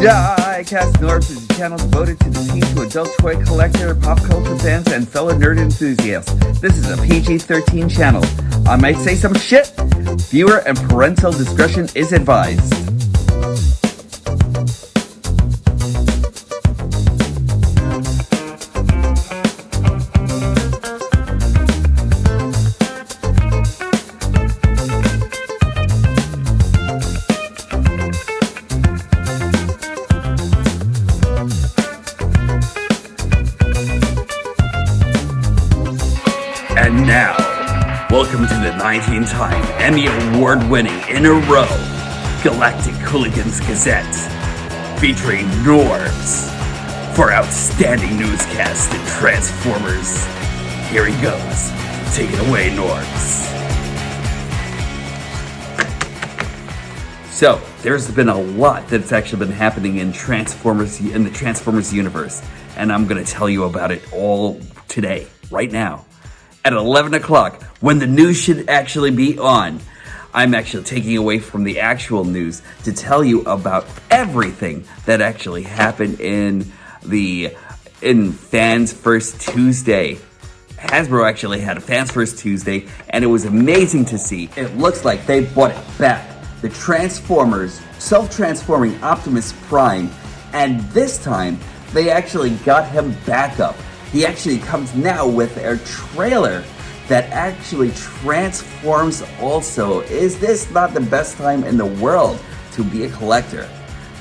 Diecast North is a channel devoted to the teen to adult toy collector, pop culture fans, and fellow nerd enthusiasts. This is a PG-13 channel. I might say some shit. Viewer and parental discretion is advised. And now, welcome to the 19th-time Emmy Award-winning in a row Galactic Hooligans Gazette, featuring Norbs for outstanding newscasts and Transformers. Here he goes. Take it away, Norbs. So, there's been a lot that's actually been happening in the Transformers universe, and I'm going to tell you about it all today, right now. At 11 o'clock, when the news should actually be on, I'm actually taking away from the actual news to tell you about everything that actually happened in Fans First Tuesday. Hasbro actually had a Fans First Tuesday, and it was amazing to see. It looks like they brought it back. The Transformers, self-transforming Optimus Prime, and this time, they actually got him back up. He actually comes now with a trailer that actually transforms also. Is this not the best time in the world to be a collector?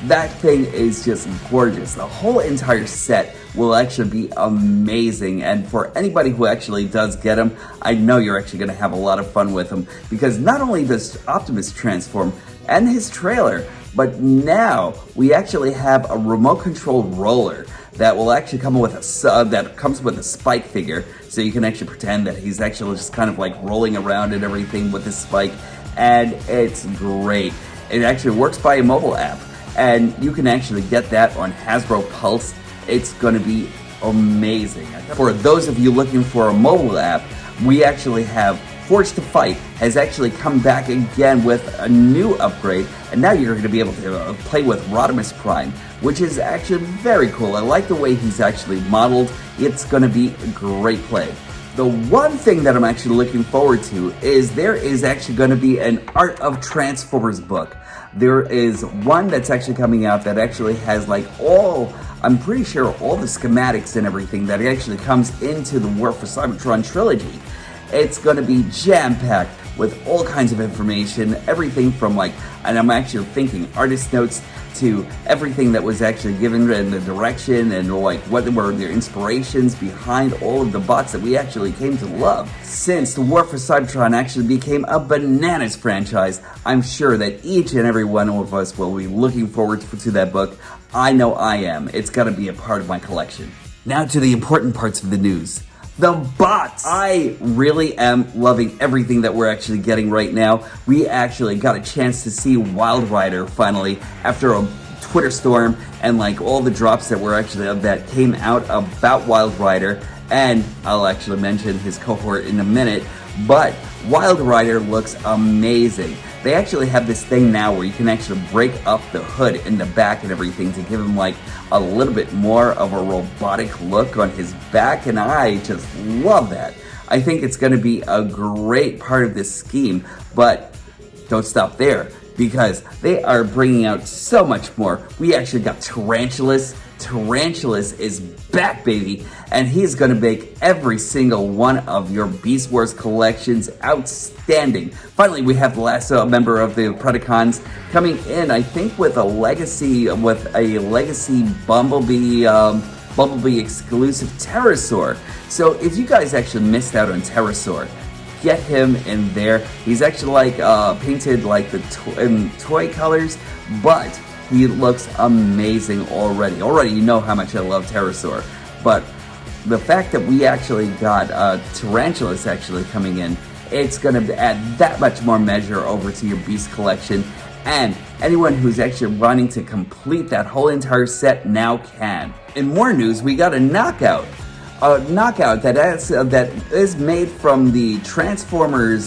That thing is just gorgeous. The whole entire set will actually be amazing. And for anybody who actually does get them, I know you're actually going to have a lot of fun with them. Because not only does Optimus transform and his trailer, but now we actually have a remote control roller that will actually come with that comes with a spike figure, so you can actually pretend that he's actually just kind of like rolling around and everything with his spike, and it's great. It actually works by a mobile app, and you can actually get that on Hasbro Pulse. It's going to be amazing. For those of you looking for a mobile app, we actually have Forged to Fight has actually come back again with a new upgrade, and now you're going to be able to play with Rodimus Prime, which is actually very cool. I like the way he's actually modeled. It's going to be a great play. The one thing that I'm actually looking forward to is there is actually going to be an Art of Transformers book. There is one that's actually coming out that actually has I'm pretty sure all the schematics and everything that actually comes into the War for Cybertron trilogy. It's going to be jam-packed with all kinds of information, everything from and I'm actually thinking artist notes to everything that was actually given in the direction and what were their inspirations behind all of the bots that we actually came to love. Since the War for Cybertron actually became a bananas franchise, I'm sure that each and every one of us will be looking forward to that book. I know I am. It's got to be a part of my collection. Now to the important parts of the news. The bots! I really am loving everything that we're actually getting right now. We actually got a chance to see Wild Rider finally after a Twitter storm and all the drops that came out about Wild Rider, and I'll actually mention his cohort in a minute, but Wild Rider looks amazing. They actually have this thing now where you can actually break up the hood in the back and everything to give him a little bit more of a robotic look on his back, and I just love that. I think it's going to be a great part of this scheme, but don't stop there because they are bringing out so much more. We actually got Tarantulas. Tarantulas is back, baby, and he's going to make every single one of your Beast Wars collections outstanding. Finally, we have the last member of the Predacons coming in, I think, with a legacy Bumblebee exclusive Pterosaur. So if you guys actually missed out on Pterosaur, get him in there. He's actually painted in toy colors, but he looks amazing already. Already you know how much I love Pterosaur, but the fact that we actually got Tarantulas actually coming in, it's going to add that much more measure over to your Beast collection, and anyone who's actually wanting to complete that whole entire set now can. In more news, we got a knockout that is made from the Transformers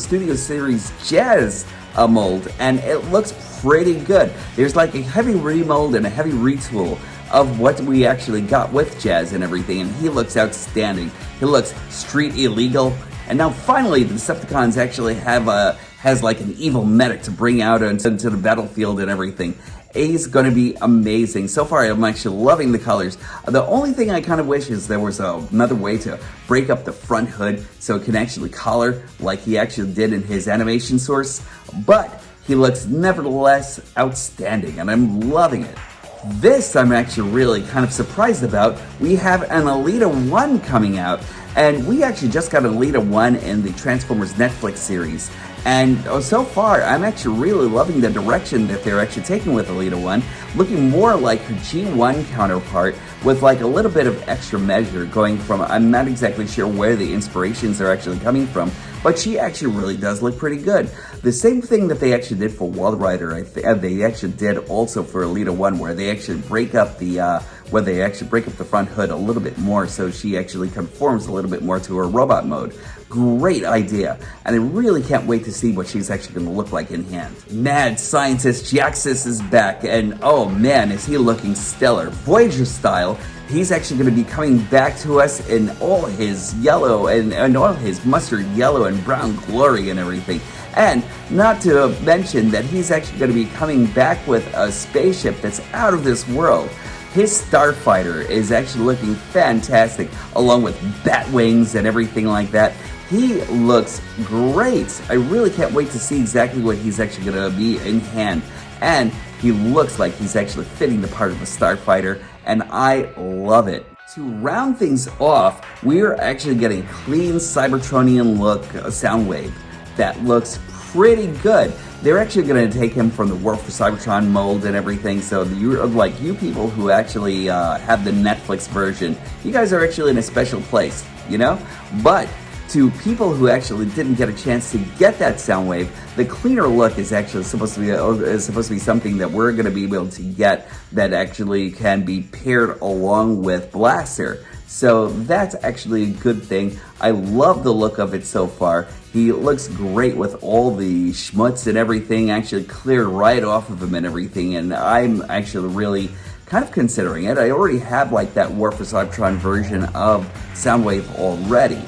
Studio Series Jazz mold, and it looks pretty good. There's like a heavy remold and a heavy retool of what we actually got with Jazz and everything, and he looks outstanding. He looks street illegal, and now finally the Decepticons actually has like an evil medic to bring out into the battlefield and everything. He's going to be amazing. So far, I'm actually loving the colors. The only thing I kind of wish is there was another way to break up the front hood so it can actually color like he actually did in his animation source. But he looks nevertheless outstanding, and I'm loving it. This I'm actually really kind of surprised about. We have an Alita 1 coming out, and we actually just got an Alita 1 in the Transformers Netflix series. And so far, I'm actually really loving the direction that they're actually taking with Alita 1, looking more like her G1 counterpart with like a little bit of extra measure going from, I'm not exactly sure where the inspirations are actually coming from, but she actually really does look pretty good. The same thing that they actually did for Wall Rider, they actually did also for Alita 1, where they actually break up the front hood a little bit more so she actually conforms a little bit more to her robot mode. Great idea, and I really can't wait to see what she's actually going to look like in hand. Mad Scientist Jaxus is back, and oh man, is he looking stellar. Voyager style, he's actually going to be coming back to us in all his yellow and all his mustard yellow and brown glory and everything. And not to mention that he's actually going to be coming back with a spaceship that's out of this world. His starfighter is actually looking fantastic, along with bat wings and everything like that. He looks great. I really can't wait to see exactly what he's actually going to be in hand. And he looks like he's actually fitting the part of a starfighter, and I love it. To round things off, we're actually getting a clean Cybertronian look Soundwave that looks pretty good. They're actually going to take him from the War for Cybertron mold and everything, so you people who actually have the Netflix version, you guys are actually in a special place, you know? But to people who actually didn't get a chance to get that Soundwave, the cleaner look is actually supposed to be something that we're going to be able to get that actually can be paired along with Blaster. So that's actually a good thing. I love the look of it so far. He looks great with all the schmutz and everything actually cleared right off of him and everything, and I'm actually really kind of considering it. I already have like that War for Cybertron version of Soundwave already,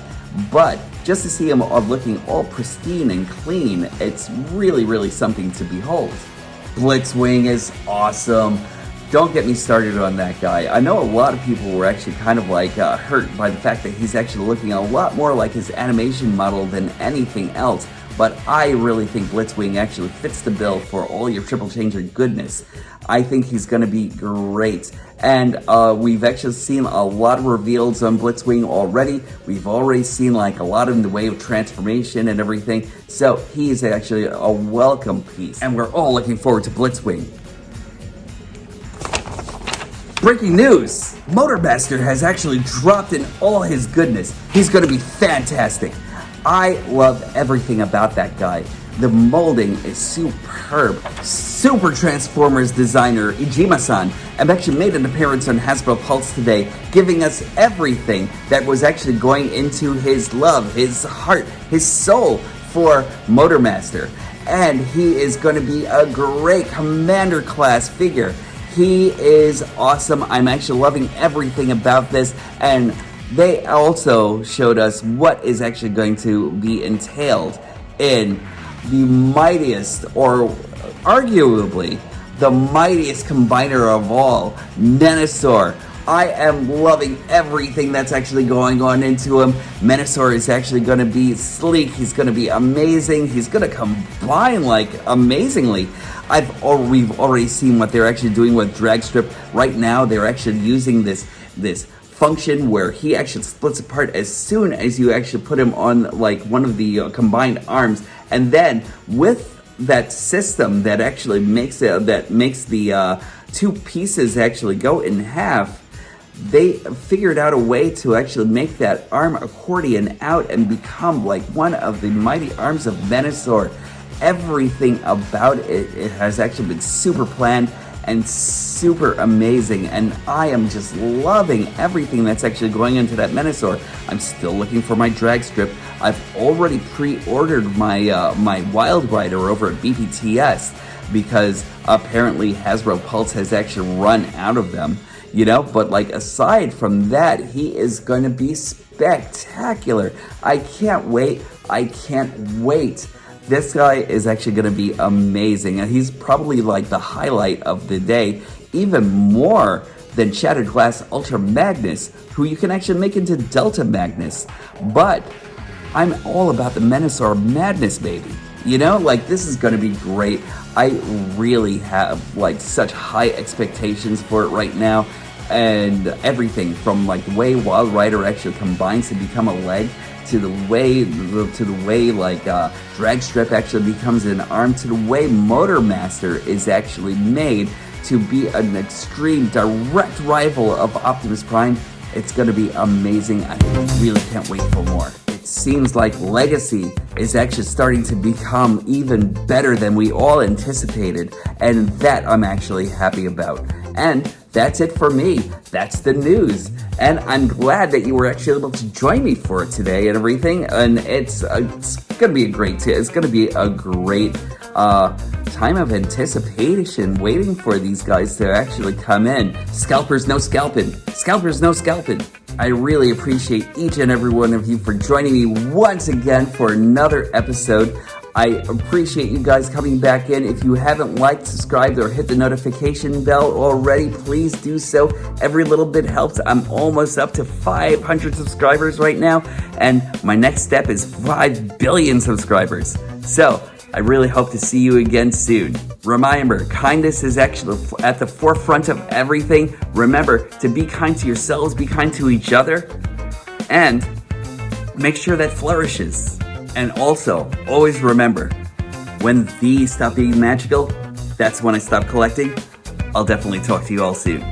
but just to see him looking all pristine and clean, it's really, really something to behold. Blitzwing is awesome. Don't get me started on that guy. I know a lot of people were actually kind of like hurt by the fact that he's actually looking a lot more like his animation model than anything else, but I really think Blitzwing actually fits the bill for all your Triple Changer goodness. I think he's going to be great. And we've actually seen a lot of reveals on Blitzwing already. We've already seen like a lot in the way of transformation and everything. So he's actually a welcome piece. And we're all looking forward to Blitzwing. Breaking news! Motormaster has actually dropped in all his goodness. He's going to be fantastic. I love everything about that guy. The molding is superb. Super Transformers designer Ijima-san actually made an appearance on Hasbro Pulse today, giving us everything that was actually going into his love, his heart, his soul for Motormaster. And he is going to be a great Commander class figure. He is awesome. I'm actually loving everything about this, and they also showed us what is actually going to be entailed in the mightiest, or arguably the mightiest combiner of all, Menasor. I am loving everything that's actually going on into him. Menasor is actually going to be sleek. He's going to be amazing. He's going to combine like amazingly. We've already seen what they're actually doing with Dragstrip. Right now, they're actually using this function where he actually splits apart as soon as you actually put him on like one of the combined arms, and then with that system that actually makes the two pieces actually go in half, they figured out a way to actually make that arm accordion out and become like one of the mighty arms of Menasor. Everything about it has actually been super planned and super amazing, and I am just loving everything that's actually going into that Menasor. I'm still looking for my drag strip. I've already pre-ordered my my Wild Rider over at BPTS. because apparently Hasbro Pulse has actually run out of them, but like aside from that, he is going to be spectacular. I can't wait. This guy is actually going to be amazing, and he's probably like the highlight of the day, even more than Shattered Glass Ultra Magnus, who you can actually make into Delta Magnus. But I'm all about the Menasor Madness, baby. This is going to be great. I really have like such high expectations for it right now, and everything from like the way Wild Rider actually combines to become a leg, to the way like Drag Strip actually becomes an arm, to the way Motor Master is actually made to be an extreme direct rival of Optimus Prime. It's going to be amazing. I really can't wait for more. It seems like Legacy is actually starting to become even better than we all anticipated, and that I'm actually happy about. And that's it for me. That's the news. And I'm glad that you were actually able to join me for it today and everything. And it's going to be a great time of anticipation, waiting for these guys to actually come in. Scalpers, no scalping. Scalpers, no scalping. I really appreciate each and every one of you for joining me once again for another episode. I appreciate you guys coming back in. If you haven't liked, subscribed, or hit the notification bell already, please do so. Every little bit helps. I'm almost up to 500 subscribers right now, and my next step is 5 billion subscribers. So I really hope to see you again soon. Remember, kindness is actually at the forefront of everything. Remember to be kind to yourselves, be kind to each other, and make sure that flourishes. And also, always remember, when these stop being magical, that's when I stop collecting. I'll definitely talk to you all soon.